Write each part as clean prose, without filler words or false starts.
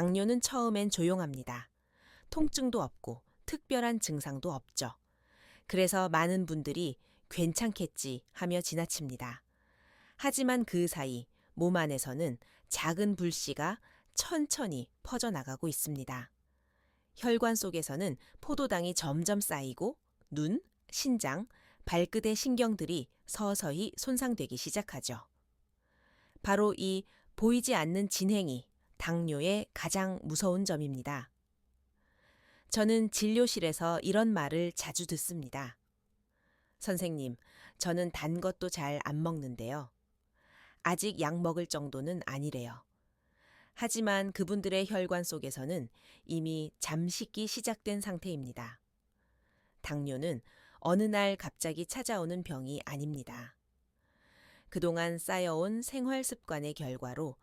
당뇨는 처음엔 조용합니다. 통증도 없고 특별한 증상도 없죠. 그래서 많은 분들이 괜찮겠지 하며 지나칩니다. 하지만 그 사이 몸 안에서는 작은 불씨가 천천히 퍼져나가고 있습니다. 혈관 속에서는 포도당이 점점 쌓이고 눈, 신장, 발끝의 신경들이 서서히 손상되기 시작하죠. 바로 이 보이지 않는 진행이 당뇨의 가장 무서운 점입니다. 저는 진료실에서 이런 말을 자주 듣습니다. 선생님, 저는 단 것도 잘 안 먹는데요. 아직 약 먹을 정도는 아니래요. 하지만 그분들의 혈관 속에서는 이미 잠식기 시작된 상태입니다. 당뇨는 어느 날 갑자기 찾아오는 병이 아닙니다. 그동안 쌓여온 생활 습관의 결과로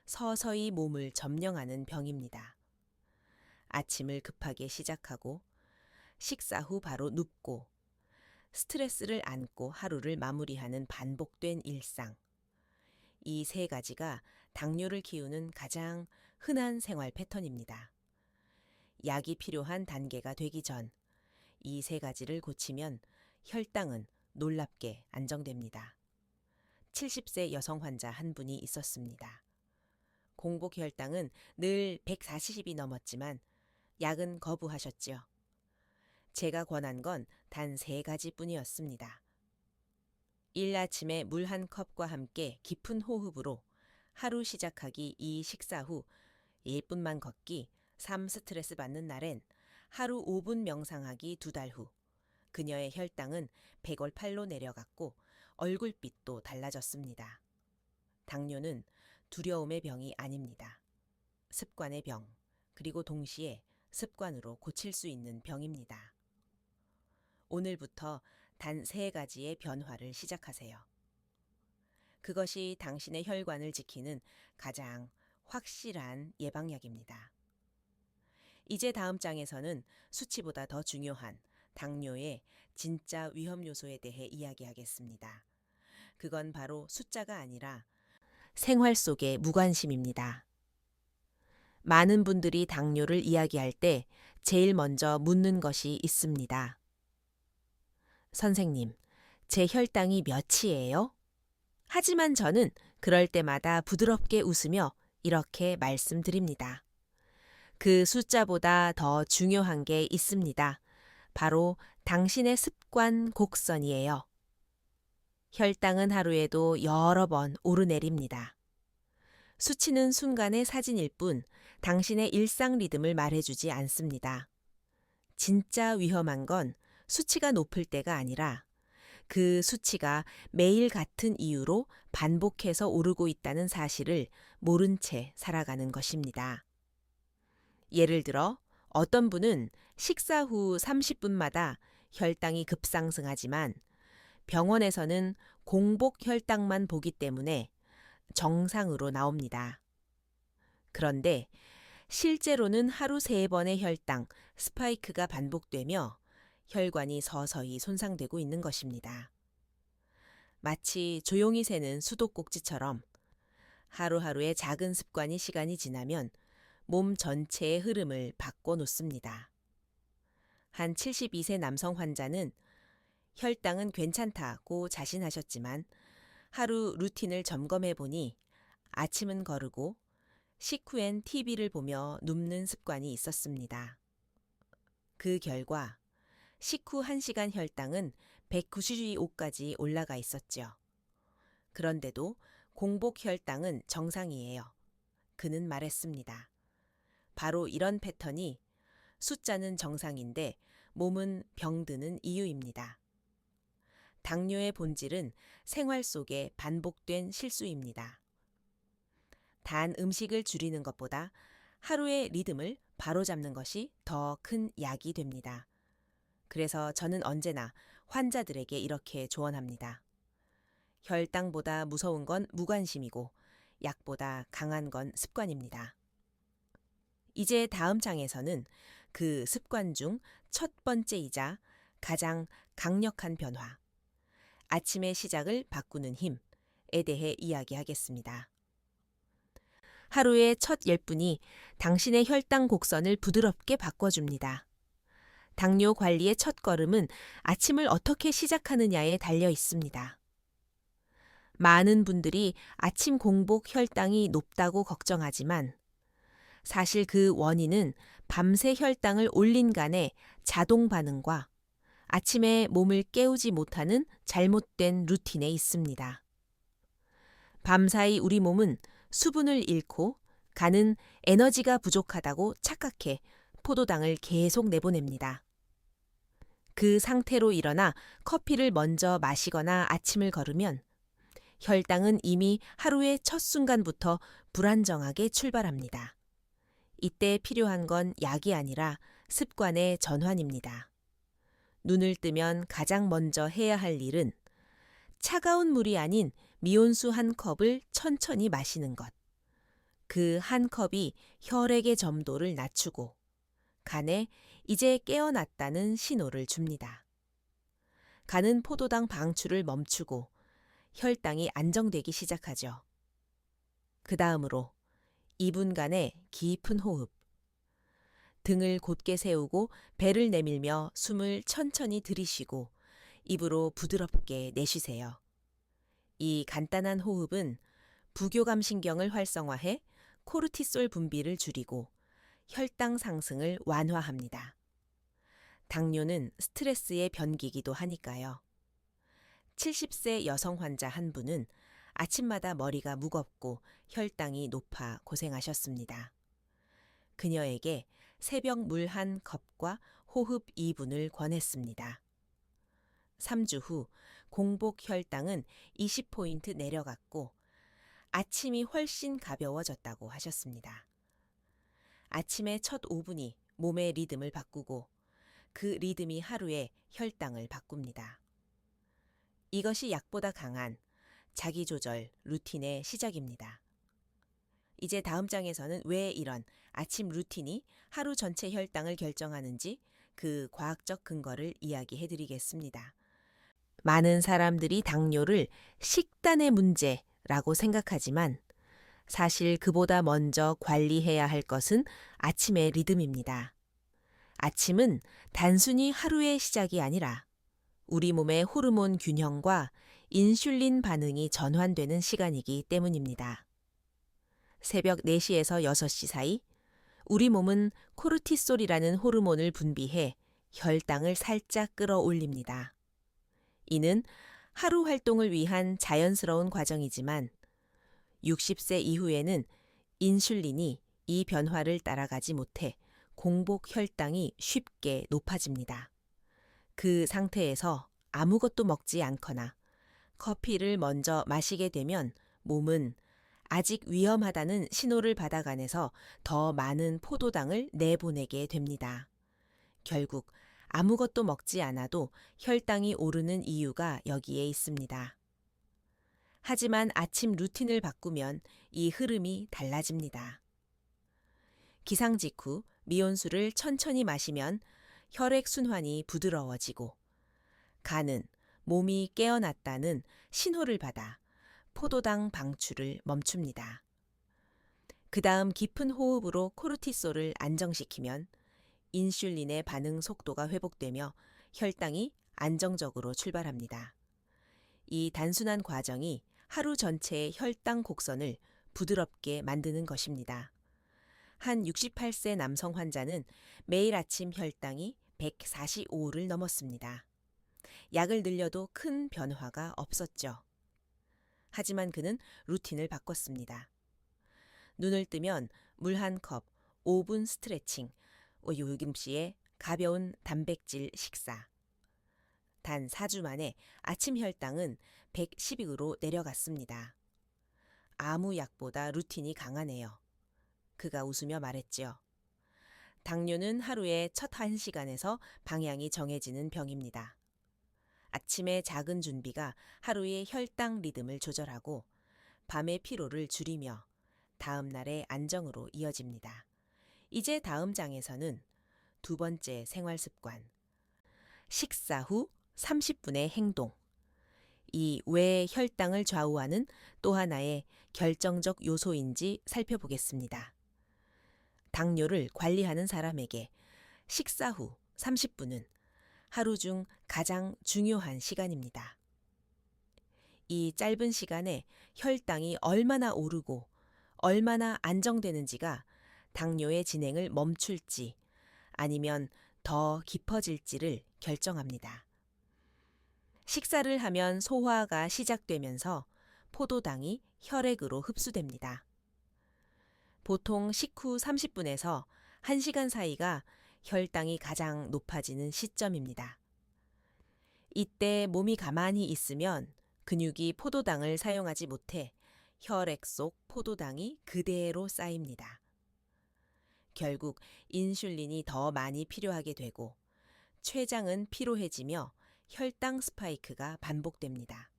서서히 몸을 점령하는 병입니다. 아침을 급하게 시작하고 식사 후 바로 눕고 스트레스를 안고 하루를 마무리하는 반복된 일상. 이 세 가지가 당뇨를 키우는 가장 흔한 생활 패턴입니다. 약이 필요한 단계가 되기 전 이 세 가지를 고치면 혈당은 놀랍게 안정됩니다. 70세 여성 환자 한 분이 있었습니다. 공복 혈당은 늘 140이 넘었지만 약은 거부하셨지요. 제가 권한 건 단 3가지뿐이었습니다. 일 아침에 물 한 컵과 함께 깊은 호흡으로 하루 시작하기 2 식사 후 1분만 걷기 3 스트레스 받는 날엔 하루 5분 명상하기 2달 후 그녀의 혈당은 100월 8로 내려갔고 얼굴빛도 달라졌습니다. 당뇨는 두려움의 병이 아닙니다. 습관의 병, 그리고 동시에 습관으로 고칠 수 있는 병입니다. 오늘부터 단 3가지의 변화를 시작하세요. 그것이 당신의 혈관을 지키는 가장 확실한 예방약입니다. 이제 다음 장에서는 수치보다 더 중요한 당뇨의 진짜 위험 요소에 대해 이야기하겠습니다. 그건 바로 숫자가 아니라 생활 속의 무관심입니다. 많은 분들이 당뇨를 이야기할 때 제일 먼저 묻는 것이 있습니다. 선생님, 제 혈당이 몇이에요? 하지만 저는 그럴 때마다 부드럽게 웃으며 이렇게 말씀드립니다. 그 숫자보다 더 중요한 게 있습니다. 바로 당신의 습관 곡선이에요. 혈당은 하루에도 여러 번 오르내립니다. 수치는 순간의 사진일 뿐 당신의 일상 리듬을 말해주지 않습니다. 진짜 위험한 건 수치가 높을 때가 아니라 그 수치가 매일 같은 이유로 반복해서 오르고 있다는 사실을 모른 채 살아가는 것입니다. 예를 들어 어떤 분은 식사 후 30분마다 혈당이 급상승하지만 병원에서는 공복 혈당만 보기 때문에 정상으로 나옵니다. 그런데 실제로는 하루 3번의 혈당 스파이크가 반복되며 혈관이 서서히 손상되고 있는 것입니다. 마치 조용히 새는 수도꼭지처럼 하루하루의 작은 습관이 시간이 지나면 몸 전체의 흐름을 바꿔놓습니다. 한 72세 남성 환자는 혈당은 괜찮다고 자신하셨지만 하루 루틴을 점검해 보니 아침은 거르고 식후엔 TV를 보며 눕는 습관이 있었습니다. 그 결과 식후 1시간 혈당은 195까지 올라가 있었죠. 그런데도 공복 혈당은 정상이에요. 그는 말했습니다. 바로 이런 패턴이 숫자는 정상인데 몸은 병드는 이유입니다. 당뇨의 본질은 생활 속에 반복된 실수입니다. 단 음식을 줄이는 것보다 하루의 리듬을 바로잡는 것이 더 큰 약이 됩니다. 그래서 저는 언제나 환자들에게 이렇게 조언합니다. 혈당보다 무서운 건 무관심이고 약보다 강한 건 습관입니다. 이제 다음 장에서는 그 습관 중 첫 번째이자 가장 강력한 변화, 아침의 시작을 바꾸는 힘에 대해 이야기하겠습니다. 하루의 첫 10분이 당신의 혈당 곡선을 부드럽게 바꿔줍니다. 당뇨 관리의 첫걸음은 아침을 어떻게 시작하느냐에 달려 있습니다. 많은 분들이 아침 공복 혈당이 높다고 걱정하지만 사실 그 원인은 밤새 혈당을 올린 간의 자동 반응과 아침에 몸을 깨우지 못하는 잘못된 루틴에 있습니다. 밤사이 우리 몸은 수분을 잃고 간은 에너지가 부족하다고 착각해 포도당을 계속 내보냅니다. 그 상태로 일어나 커피를 먼저 마시거나 아침을 걸으면 혈당은 이미 하루의 첫 순간부터 불안정하게 출발합니다. 이때 필요한 건 약이 아니라 습관의 전환입니다. 눈을 뜨면 가장 먼저 해야 할 일은 차가운 물이 아닌 미온수 한 컵을 천천히 마시는 것. 그 한 컵이 혈액의 점도를 낮추고 간에 이제 깨어났다는 신호를 줍니다. 간은 포도당 방출을 멈추고 혈당이 안정되기 시작하죠. 그 다음으로 2분간의 깊은 호흡. 등을 곧게 세우고 배를 내밀며 숨을 천천히 들이쉬고 입으로 부드럽게 내쉬세요. 이 간단한 호흡은 부교감 신경을 활성화해 코르티솔 분비를 줄이고 혈당 상승을 완화합니다. 당뇨는 스트레스의 변기이기도 하니까요. 70세 여성 환자 한 분은 아침마다 머리가 무겁고 혈당이 높아 고생하셨습니다. 그녀에게 새벽 물 한 컵과 호흡 2분을 권했습니다. 3주 후 공복 혈당은 20포인트 내려갔고 아침이 훨씬 가벼워졌다고 하셨습니다. 아침의 첫 5분이 몸의 리듬을 바꾸고 그 리듬이 하루의 혈당을 바꿉니다. 이것이 약보다 강한 자기조절 루틴의 시작입니다. 이제 다음 장에서는 왜 이런 아침 루틴이 하루 전체 혈당을 결정하는지 그 과학적 근거를 이야기해드리겠습니다. 많은 사람들이 당뇨를 식단의 문제라고 생각하지만 사실 그보다 먼저 관리해야 할 것은 아침의 리듬입니다. 아침은 단순히 하루의 시작이 아니라 우리 몸의 호르몬 균형과 인슐린 반응이 전환되는 시간이기 때문입니다. 새벽 4시에서 6시 사이 우리 몸은 코르티솔이라는 호르몬을 분비해 혈당을 살짝 끌어올립니다. 이는 하루 활동을 위한 자연스러운 과정이지만 60세 이후에는 인슐린이 이 변화를 따라가지 못해 공복 혈당이 쉽게 높아집니다. 그 상태에서 아무것도 먹지 않거나 커피를 먼저 마시게 되면 몸은 아직 위험하다는 신호를 받아가면서 더 많은 포도당을 내보내게 됩니다. 결국 아무것도 먹지 않아도 혈당이 오르는 이유가 여기에 있습니다. 하지만 아침 루틴을 바꾸면 이 흐름이 달라집니다. 기상 직후 미온수를 천천히 마시면 혈액 순환이 부드러워지고 간은 몸이 깨어났다는 신호를 받아 포도당 방출을 멈춥니다. 그 다음 깊은 호흡으로 코르티솔을 안정시키면 인슐린의 반응 속도가 회복되며 혈당이 안정적으로 출발합니다. 이 단순한 과정이 하루 전체의 혈당 곡선을 부드럽게 만드는 것입니다. 한 68세 남성 환자는 매일 아침 혈당이 145를 넘었습니다. 약을 늘려도 큰 변화가 없었죠. 하지만 그는 루틴을 바꿨습니다. 눈을 뜨면 물 한 컵, 5분 스트레칭, 요김씨의 가벼운 단백질 식사. 단 4주 만에 아침 혈당은 112으로 내려갔습니다. 아무 약보다 루틴이 강하네요. 그가 웃으며 말했지요. 당뇨는 하루의 첫 1시간에서 방향이 정해지는 병입니다. 아침의 작은 준비가 하루의 혈당 리듬을 조절하고 밤의 피로를 줄이며 다음 날의 안정으로 이어집니다. 이제 다음 장에서는 두 번째 생활 습관. 식사 후 30분의 행동. 이 왜 혈당을 좌우하는 또 하나의 결정적 요소인지 살펴보겠습니다. 당뇨를 관리하는 사람에게 식사 후 30분은 하루 중 가장 중요한 시간입니다. 이 짧은 시간에 혈당이 얼마나 오르고 얼마나 안정되는지가 당뇨의 진행을 멈출지 아니면 더 깊어질지를 결정합니다. 식사를 하면 소화가 시작되면서 포도당이 혈액으로 흡수됩니다. 보통 식후 30분에서 1시간 사이가 혈당이 가장 높아지는 시점입니다. 이때 몸이 가만히 있으면 근육이 포도당을 사용하지 못해 혈액 속 포도당이 그대로 쌓입니다. 결국 인슐린이 더 많이 필요하게 되고 췌장은 피로해지며 혈당 스파이크가 반복됩니다.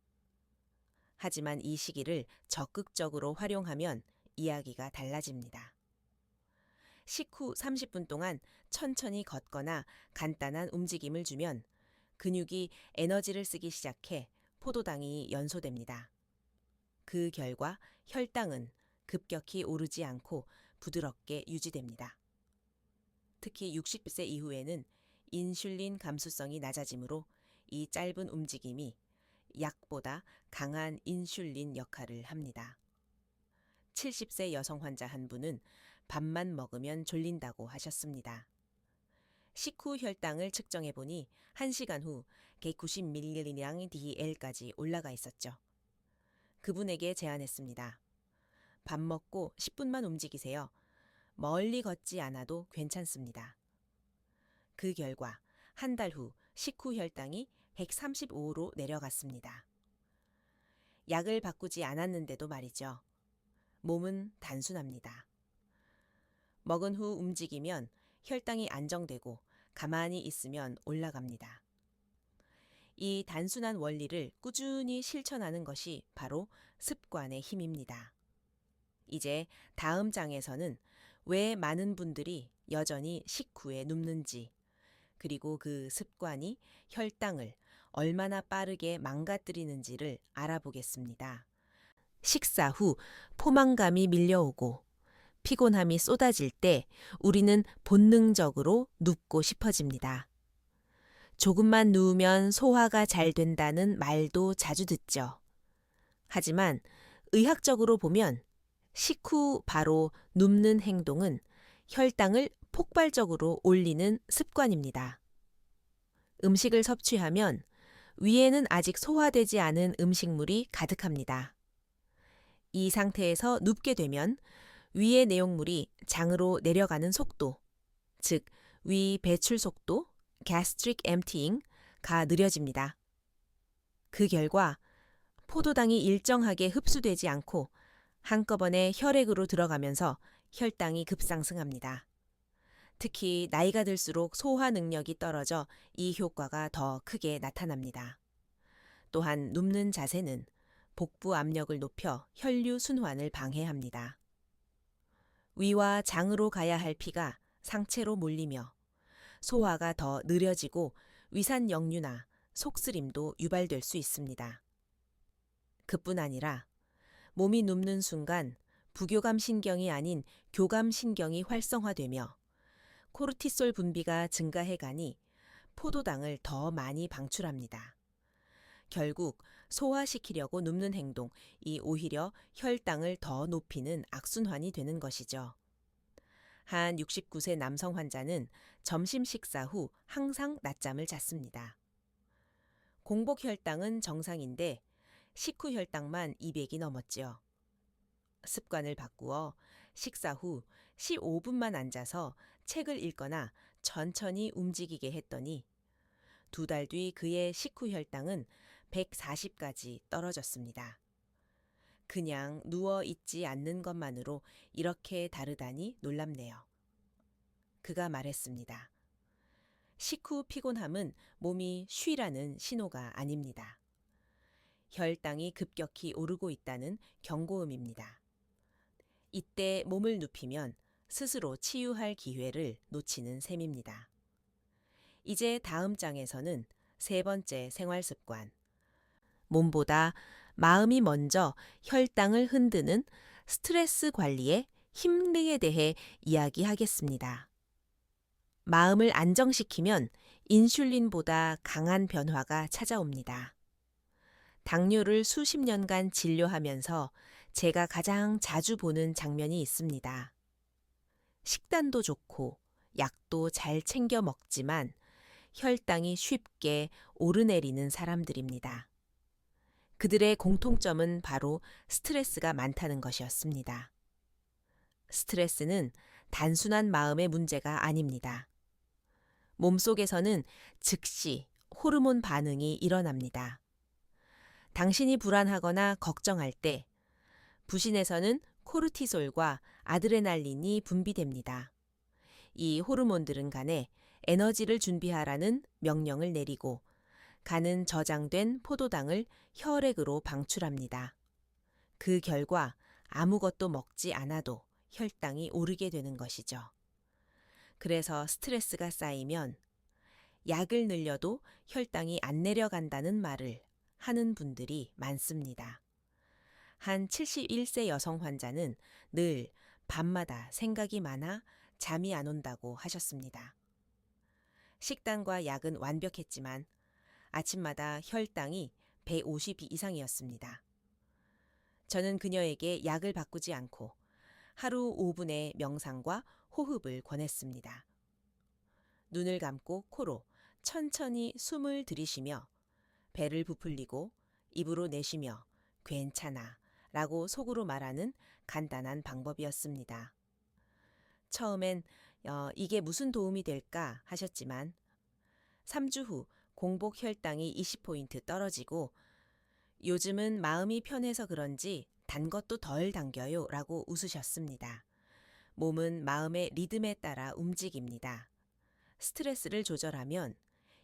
하지만 이 시기를 적극적으로 활용하면 이야기가 달라집니다. 식후 30분 동안 천천히 걷거나 간단한 움직임을 주면 근육이 에너지를 쓰기 시작해 포도당이 연소됩니다. 그 결과 혈당은 급격히 오르지 않고 부드럽게 유지됩니다. 특히 60세 이후에는 인슐린 감수성이 낮아지므로 이 짧은 움직임이 약보다 강한 인슐린 역할을 합니다. 70세 여성 환자 한 분은 밥만 먹으면 졸린다고 하셨습니다. 식후 혈당을 측정해 보니 1시간 후 190mg이랑 DL까지 올라가 있었죠. 그분에게 제안했습니다. 밥 먹고 10분만 움직이세요. 멀리 걷지 않아도 괜찮습니다. 그 결과 한 달 후 식후 혈당이 135로 내려갔습니다. 약을 바꾸지 않았는데도 말이죠. 몸은 단순합니다. 먹은 후 움직이면 혈당이 안정되고 가만히 있으면 올라갑니다. 이 단순한 원리를 꾸준히 실천하는 것이 바로 습관의 힘입니다. 이제 다음 장에서는 왜 많은 분들이 여전히 식후에 눕는지, 그리고 그 습관이 혈당을 얼마나 빠르게 망가뜨리는지를 알아보겠습니다. 식사 후 포만감이 밀려오고 피곤함이 쏟아질 때 우리는 본능적으로 눕고 싶어집니다. 조금만 누우면 소화가 잘 된다는 말도 자주 듣죠. 하지만 의학적으로 보면 식후 바로 눕는 행동은 혈당을 폭발적으로 올리는 습관입니다. 음식을 섭취하면 위에는 아직 소화되지 않은 음식물이 가득합니다. 이 상태에서 눕게 되면 위의 내용물이 장으로 내려가는 속도, 즉 위 배출 속도, gastric emptying가 느려집니다. 그 결과 포도당이 일정하게 흡수되지 않고 한꺼번에 혈액으로 들어가면서 혈당이 급상승합니다. 특히 나이가 들수록 소화 능력이 떨어져 이 효과가 더 크게 나타납니다. 또한 눕는 자세는 복부 압력을 높여 혈류 순환을 방해합니다. 위와 장으로 가야 할 피가 상체로 몰리며 소화가 더 느려지고 위산 역류나 속쓰림도 유발될 수 있습니다. 그뿐 아니라 몸이 눕는 순간 부교감 신경이 아닌 교감 신경이 활성화되며 코르티솔 분비가 증가해가니 포도당을 더 많이 방출합니다. 결국 소화시키려고 눕는 행동이 오히려 혈당을 더 높이는 악순환이 되는 것이죠. 한 69세 남성 환자는 점심 식사 후 항상 낮잠을 잤습니다. 공복 혈당은 정상인데 식후 혈당만 200이 넘었지요. 습관을 바꾸어 식사 후 15분만 앉아서 책을 읽거나 천천히 움직이게 했더니 2달 뒤 그의 식후 혈당은 140까지 떨어졌습니다. 그냥 누워 있지 않는 것만으로 이렇게 다르다니 놀랍네요. 그가 말했습니다. 식후 피곤함은 몸이 쉬라는 신호가 아닙니다. 혈당이 급격히 오르고 있다는 경고음입니다. 이때 몸을 눕히면 스스로 치유할 기회를 놓치는 셈입니다. 이제 다음 장에서는 세 번째 생활 습관, 몸보다 마음이 먼저 혈당을 흔드는 스트레스 관리의 힘등에 대해 이야기하겠습니다. 마음을 안정시키면 인슐린보다 강한 변화가 찾아옵니다. 당뇨를 수십 년간 진료하면서 제가 가장 자주 보는 장면이 있습니다. 식단도 좋고 약도 잘 챙겨 먹지만 혈당이 쉽게 오르내리는 사람들입니다. 그들의 공통점은 바로 스트레스가 많다는 것이었습니다. 스트레스는 단순한 마음의 문제가 아닙니다. 몸속에서는 즉시 호르몬 반응이 일어납니다. 당신이 불안하거나 걱정할 때 부신에서는 코르티솔과 아드레날린이 분비됩니다. 이 호르몬들은 간에 에너지를 준비하라는 명령을 내리고 간은 저장된 포도당을 혈액으로 방출합니다. 그 결과 아무것도 먹지 않아도 혈당이 오르게 되는 것이죠. 그래서 스트레스가 쌓이면 약을 늘려도 혈당이 안 내려간다는 말을 하는 분들이 많습니다. 한 71세 여성 환자는 늘 밤마다 생각이 많아 잠이 안 온다고 하셨습니다. 식단과 약은 완벽했지만 아침마다 혈당이 150 이상이었습니다. 저는 그녀에게 약을 바꾸지 않고 하루 5분의 명상과 호흡을 권했습니다. 눈을 감고 코로 천천히 숨을 들이쉬며 배를 부풀리고 입으로 내쉬며 괜찮아 라고 속으로 말하는 간단한 방법이었습니다. 처음엔 이게 무슨 도움이 될까 하셨지만 3주 후 공복 혈당이 20포인트 떨어지고 요즘은 마음이 편해서 그런지 단 것도 덜 당겨요 라고 웃으셨습니다. 몸은 마음의 리듬에 따라 움직입니다. 스트레스를 조절하면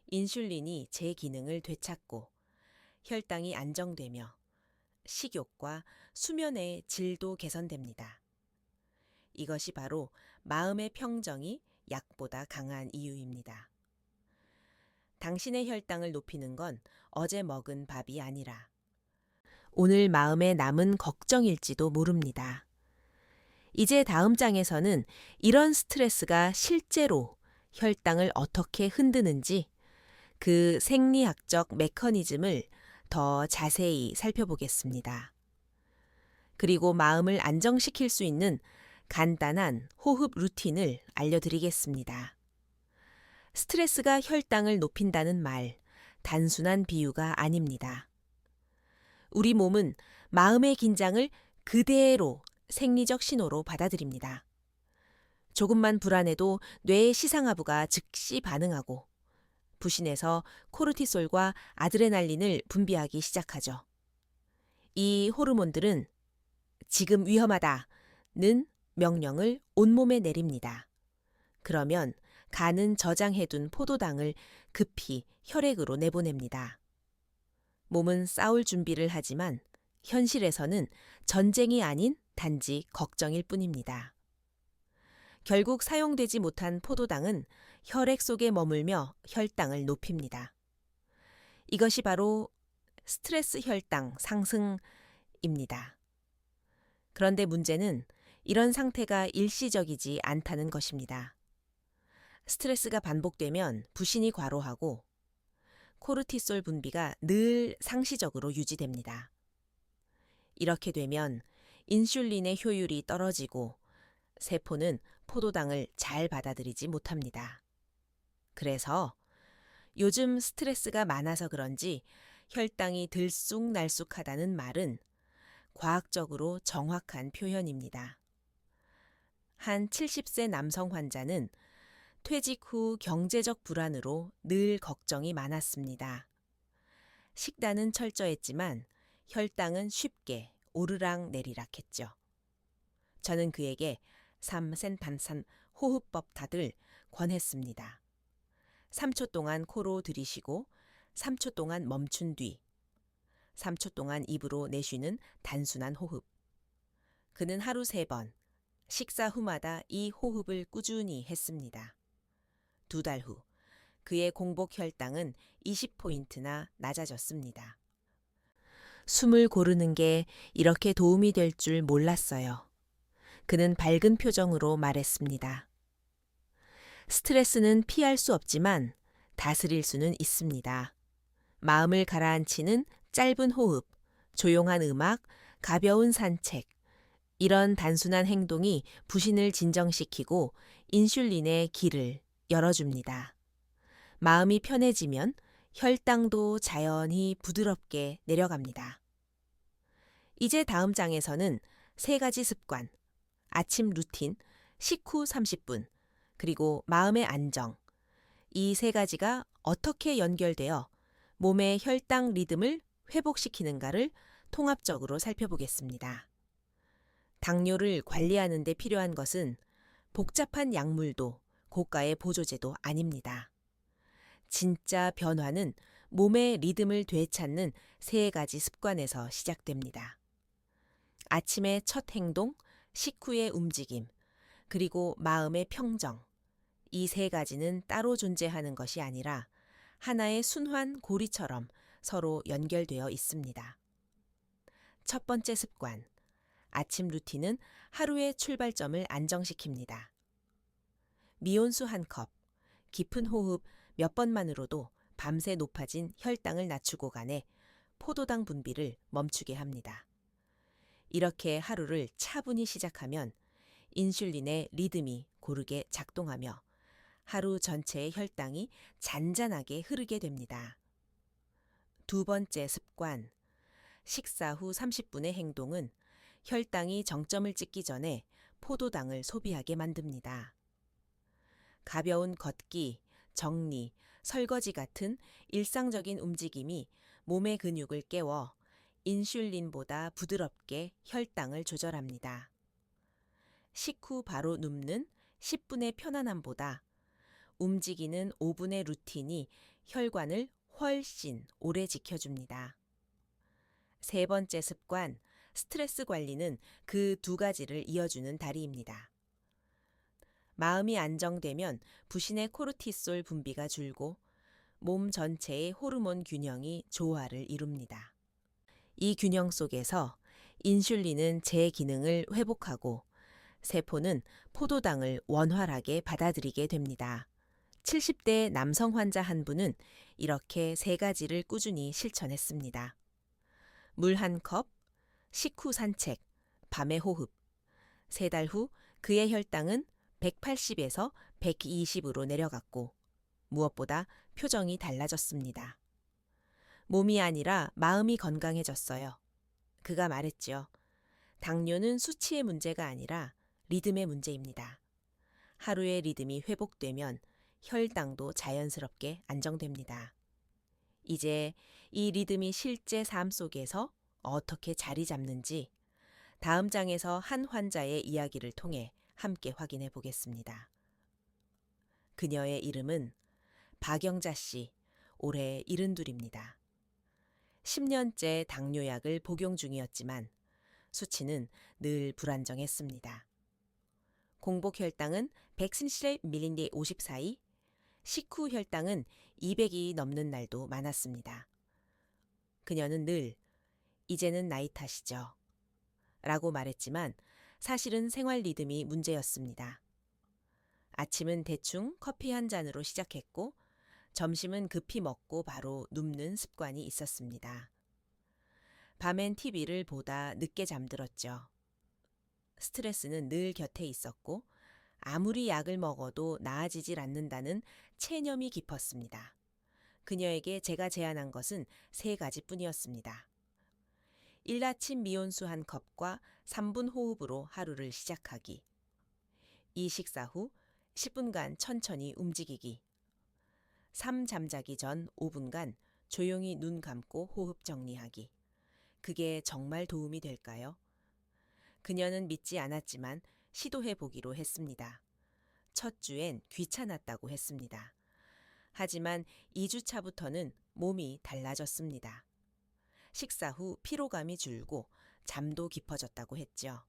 인슐린이 제 기능을 되찾고 혈당이 안정되며 식욕과 수면의 질도 개선됩니다. 이것이 바로 마음의 평정이 약보다 강한 이유입니다. 당신의 혈당을 높이는 건 어제 먹은 밥이 아니라 오늘 마음에 남은 걱정일지도 모릅니다. 이제 다음 장에서는 이런 스트레스가 실제로 혈당을 어떻게 흔드는지 그 생리학적 메커니즘을 더 자세히 살펴보겠습니다. 그리고 마음을 안정시킬 수 있는 간단한 호흡 루틴을 알려드리겠습니다. 스트레스가 혈당을 높인다는 말, 단순한 비유가 아닙니다. 우리 몸은 마음의 긴장을 그대로 생리적 신호로 받아들입니다. 조금만 불안해도 뇌의 시상하부가 즉시 반응하고 부신에서 코르티솔과 아드레날린을 분비하기 시작하죠. 이 호르몬들은 지금 위험하다는 명령을 온몸에 내립니다. 그러면 간은 저장해둔 포도당을 급히 혈액으로 내보냅니다. 몸은 싸울 준비를 하지만 현실에서는 전쟁이 아닌 단지 걱정일 뿐입니다. 결국 사용되지 못한 포도당은 혈액 속에 머물며 혈당을 높입니다. 이것이 바로 스트레스 혈당 상승입니다. 그런데 문제는 이런 상태가 일시적이지 않다는 것입니다. 스트레스가 반복되면 부신이 과로하고 코르티솔 분비가 늘 상시적으로 유지됩니다. 이렇게 되면 인슐린의 효율이 떨어지고 세포는 포도당을 잘 받아들이지 못합니다. 그래서 요즘 스트레스가 많아서 그런지 혈당이 들쑥날쑥하다는 말은 과학적으로 정확한 표현입니다. 한 70세 남성 환자는 퇴직 후 경제적 불안으로 늘 걱정이 많았습니다. 식단은 철저했지만 혈당은 쉽게 오르락 내리락 했죠. 저는 그에게 삼센반산 호흡법 다들 권했습니다. 3초 동안 코로 들이쉬고 3초 동안 멈춘 뒤 3초 동안 입으로 내쉬는 단순한 호흡. 그는 하루 3번, 식사 후마다 이 호흡을 꾸준히 했습니다. 2달 후 그의 공복 혈당은 20포인트나 낮아졌습니다. 숨을 고르는 게 이렇게 도움이 될 줄 몰랐어요. 그는 밝은 표정으로 말했습니다. 스트레스는 피할 수 없지만 다스릴 수는 있습니다. 마음을 가라앉히는 짧은 호흡, 조용한 음악, 가벼운 산책. 이런 단순한 행동이 부신을 진정시키고 인슐린의 길을 열어줍니다. 마음이 편해지면 혈당도 자연히 부드럽게 내려갑니다. 이제 다음 장에서는 세 가지 습관, 아침 루틴, 식후 30분, 그리고 마음의 안정, 이 세 가지가 어떻게 연결되어 몸의 혈당 리듬을 회복시키는가를 통합적으로 살펴보겠습니다. 당뇨를 관리하는 데 필요한 것은 복잡한 약물도 고가의 보조제도 아닙니다. 진짜 변화는 몸의 리듬을 되찾는 세 가지 습관에서 시작됩니다. 아침의 첫 행동, 식후의 움직임, 그리고 마음의 평정. 이 세 가지는 따로 존재하는 것이 아니라 하나의 순환 고리처럼 서로 연결되어 있습니다. 첫 번째 습관. 아침 루틴은 하루의 출발점을 안정시킵니다. 미온수 한 컵, 깊은 호흡 몇 번만으로도 밤새 높아진 혈당을 낮추고 가내 포도당 분비를 멈추게 합니다. 이렇게 하루를 차분히 시작하면 인슐린의 리듬이 고르게 작동하며 하루 전체의 혈당이 잔잔하게 흐르게 됩니다. 두 번째 습관, 식사 후 30분의 행동은 혈당이 정점을 찍기 전에 포도당을 소비하게 만듭니다. 가벼운 걷기, 정리, 설거지 같은 일상적인 움직임이 몸의 근육을 깨워 인슐린보다 부드럽게 혈당을 조절합니다. 식후 바로 눕는 10분의 편안함보다 움직이는 5분의 루틴이 혈관을 훨씬 오래 지켜줍니다. 세 번째 습관, 스트레스 관리는 그 두 가지를 이어주는 다리입니다. 마음이 안정되면 부신의 코르티솔 분비가 줄고 몸 전체의 호르몬 균형이 조화를 이룹니다. 이 균형 속에서 인슐린은 제 기능을 회복하고 세포는 포도당을 원활하게 받아들이게 됩니다. 70대 남성 환자 한 분은 이렇게 세 가지를 꾸준히 실천했습니다. 물 한 컵, 식후 산책, 밤의 호흡. 3달 후 그의 혈당은 180에서 120으로 내려갔고 무엇보다 표정이 달라졌습니다. 몸이 아니라 마음이 건강해졌어요. 그가 말했죠. 당뇨는 수치의 문제가 아니라 리듬의 문제입니다. 하루의 리듬이 회복되면 혈당도 자연스럽게 안정됩니다. 이제 이 리듬이 실제 삶 속에서 어떻게 자리 잡는지 다음 장에서 한 환자의 이야기를 통해 함께 확인해 보겠습니다. 그녀의 이름은 박영자 씨, 올해 72입니다. 10년째 당뇨약을 복용 중이었지만 수치는 늘 불안정했습니다. 공복 혈당은 137mg 54이, 식후 혈당은 200이 넘는 날도 많았습니다. 그녀는 늘 이제는 나이 탓이죠. 라고 말했지만 사실은 생활 리듬이 문제였습니다. 아침은 대충 커피 한 잔으로 시작했고 점심은 급히 먹고 바로 눕는 습관이 있었습니다. 밤엔 TV를 보다 늦게 잠들었죠. 스트레스는 늘 곁에 있었고 아무리 약을 먹어도 나아지질 않는다는 체념이 깊었습니다. 그녀에게 제가 제안한 것은 3가지뿐이었습니다. 일아침 미온수 한 컵과 3분 호흡으로 하루를 시작하기. 이 식사 후 10분간 천천히 움직이기. 잠자기 전 5분간 조용히 눈 감고 호흡 정리하기. 그게 정말 도움이 될까요? 그녀는 믿지 않았지만 시도해 보기로 했습니다. 첫 주엔 귀찮았다고 했습니다. 하지만 2주 차부터는 몸이 달라졌습니다. 식사 후 피로감이 줄고 잠도 깊어졌다고 했죠.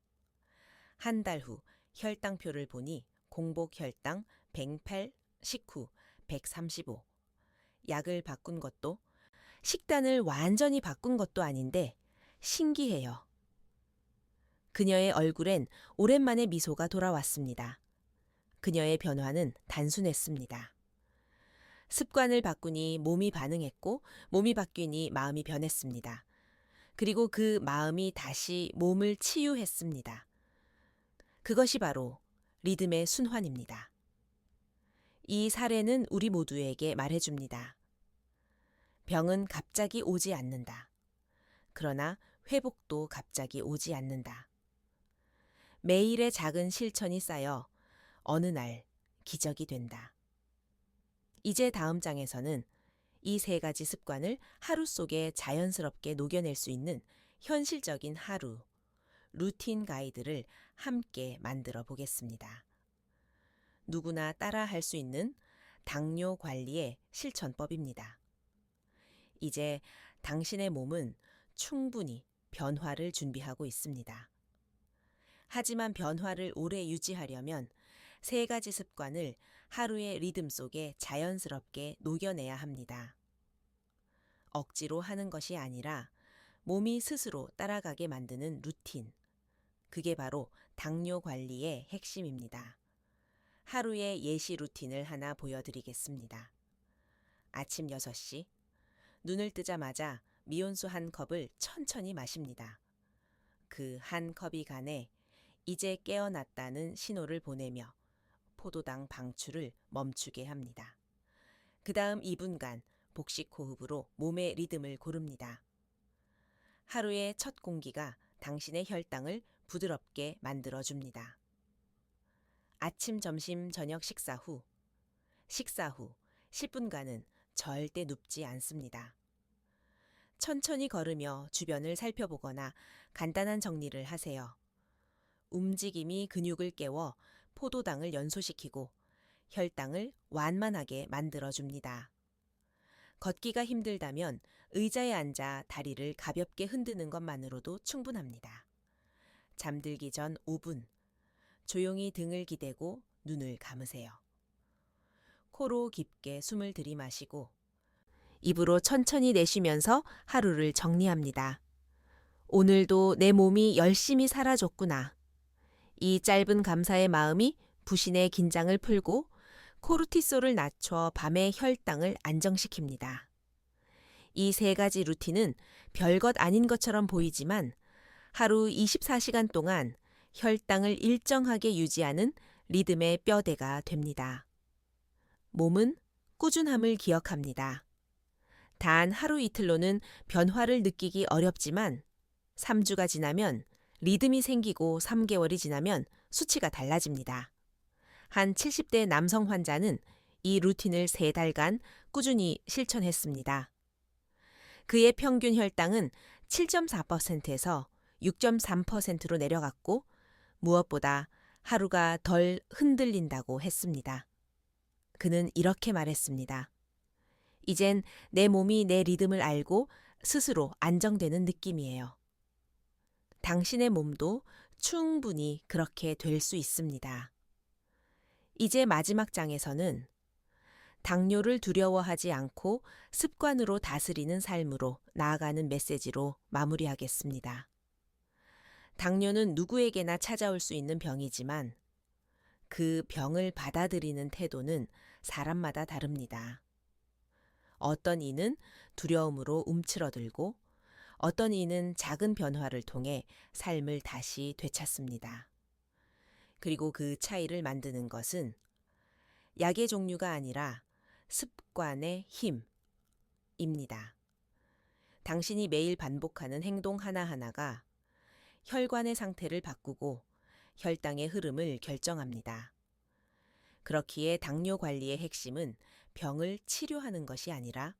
한 달 후 혈당표를 보니 공복 혈당 108, 식후 135. 약을 바꾼 것도 식단을 완전히 바꾼 것도 아닌데 신기해요. 그녀의 얼굴엔 오랜만에 미소가 돌아왔습니다. 그녀의 변화는 단순했습니다. 습관을 바꾸니 몸이 반응했고 몸이 바뀌니 마음이 변했습니다. 그리고 그 마음이 다시 몸을 치유했습니다. 그것이 바로 리듬의 순환입니다. 이 사례는 우리 모두에게 말해줍니다. 병은 갑자기 오지 않는다. 그러나 회복도 갑자기 오지 않는다. 매일의 작은 실천이 쌓여 어느 날 기적이 된다. 이제 다음 장에서는 이 세 가지 습관을 하루 속에 자연스럽게 녹여낼 수 있는 현실적인 하루, 루틴 가이드를 함께 만들어 보겠습니다. 누구나 따라 할 수 있는 당뇨 관리의 실천법입니다. 이제 당신의 몸은 충분히 변화를 준비하고 있습니다. 하지만 변화를 오래 유지하려면 세 가지 습관을 하루의 리듬 속에 자연스럽게 녹여내야 합니다. 억지로 하는 것이 아니라 몸이 스스로 따라가게 만드는 루틴. 그게 바로 당뇨 관리의 핵심입니다. 하루의 예시 루틴을 하나 보여드리겠습니다. 아침 6시, 눈을 뜨자마자 미온수 한 컵을 천천히 마십니다. 그 한 컵이 간에 이제 깨어났다는 신호를 보내며 포도당 방출을 멈추게 합니다. 그 다음 2분간 복식 호흡으로 몸의 리듬을 고릅니다. 하루의 첫 공기가 당신의 혈당을 부드럽게 만들어줍니다. 아침, 점심, 저녁 식사 후 10분간은 절대 눕지 않습니다. 천천히 걸으며 주변을 살펴보거나 간단한 정리를 하세요. 움직임이 근육을 깨워 포도당을 연소시키고 혈당을 완만하게 만들어줍니다. 걷기가 힘들다면 의자에 앉아 다리를 가볍게 흔드는 것만으로도 충분합니다. 잠들기 전 5분, 조용히 등을 기대고 눈을 감으세요. 코로 깊게 숨을 들이마시고 입으로 천천히 내쉬면서 하루를 정리합니다. 오늘도 내 몸이 열심히 살아줬구나. 이 짧은 감사의 마음이 부신의 긴장을 풀고 코르티솔을 낮춰 밤의 혈당을 안정시킵니다. 이 세 가지 루틴은 별것 아닌 것처럼 보이지만 하루 24시간 동안 혈당을 일정하게 유지하는 리듬의 뼈대가 됩니다. 몸은 꾸준함을 기억합니다. 단 하루 이틀로는 변화를 느끼기 어렵지만 3주가 지나면 리듬이 생기고 3개월이 지나면 수치가 달라집니다. 한 70대 남성 환자는 이 루틴을 3달간 꾸준히 실천했습니다. 그의 평균 혈당은 7.4%에서 6.3%로 내려갔고 무엇보다 하루가 덜 흔들린다고 했습니다. 그는 이렇게 말했습니다. 이젠 내 몸이 내 리듬을 알고 스스로 안정되는 느낌이에요. 당신의 몸도 충분히 그렇게 될 수 있습니다. 이제 마지막 장에서는 당뇨를 두려워하지 않고 습관으로 다스리는 삶으로 나아가는 메시지로 마무리하겠습니다. 당뇨는 누구에게나 찾아올 수 있는 병이지만 그 병을 받아들이는 태도는 사람마다 다릅니다. 어떤 이는 두려움으로 움츠러들고 어떤 이는 작은 변화를 통해 삶을 다시 되찾습니다. 그리고 그 차이를 만드는 것은 약의 종류가 아니라 습관의 힘입니다. 당신이 매일 반복하는 행동 하나하나가 혈관의 상태를 바꾸고 혈당의 흐름을 결정합니다. 그렇기에 당뇨 관리의 핵심은 병을 치료하는 것이 아니라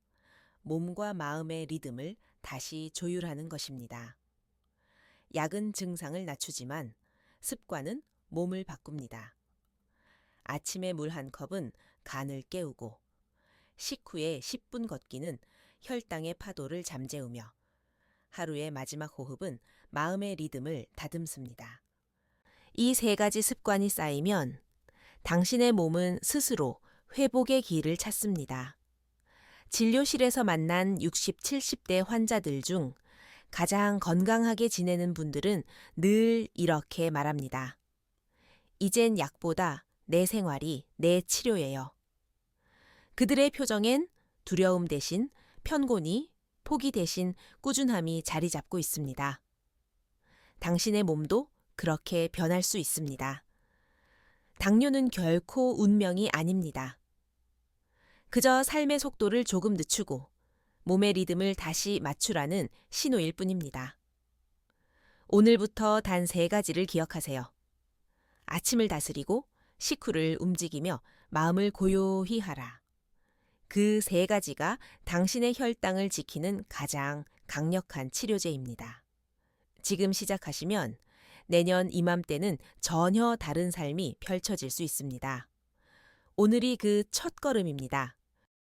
몸과 마음의 리듬을 다시 조율하는 것입니다. 약은 증상을 낮추지만 습관은 몸을 바꿉니다. 아침에 물 한 컵은 간을 깨우고 식후에 10분 걷기는 혈당의 파도를 잠재우며 하루의 마지막 호흡은 마음의 리듬을 다듬습니다. 이 세 가지 습관이 쌓이면 당신의 몸은 스스로 회복의 길을 찾습니다. 진료실에서 만난 60, 70대 환자들 중 가장 건강하게 지내는 분들은 늘 이렇게 말합니다. 이젠 약보다 내 생활이 내 치료예요. 그들의 표정엔 두려움 대신 편곤이, 포기 대신 꾸준함이 자리 잡고 있습니다. 당신의 몸도 그렇게 변할 수 있습니다. 당뇨는 결코 운명이 아닙니다. 그저 삶의 속도를 조금 늦추고 몸의 리듬을 다시 맞추라는 신호일 뿐입니다. 오늘부터 단 3가지를 기억하세요. 아침을 다스리고 식후를 움직이며 마음을 고요히 하라. 그 3가지가 당신의 혈당을 지키는 가장 강력한 치료제입니다. 지금 시작하시면 내년 이맘때는 전혀 다른 삶이 펼쳐질 수 있습니다. 오늘이 그 첫 걸음입니다.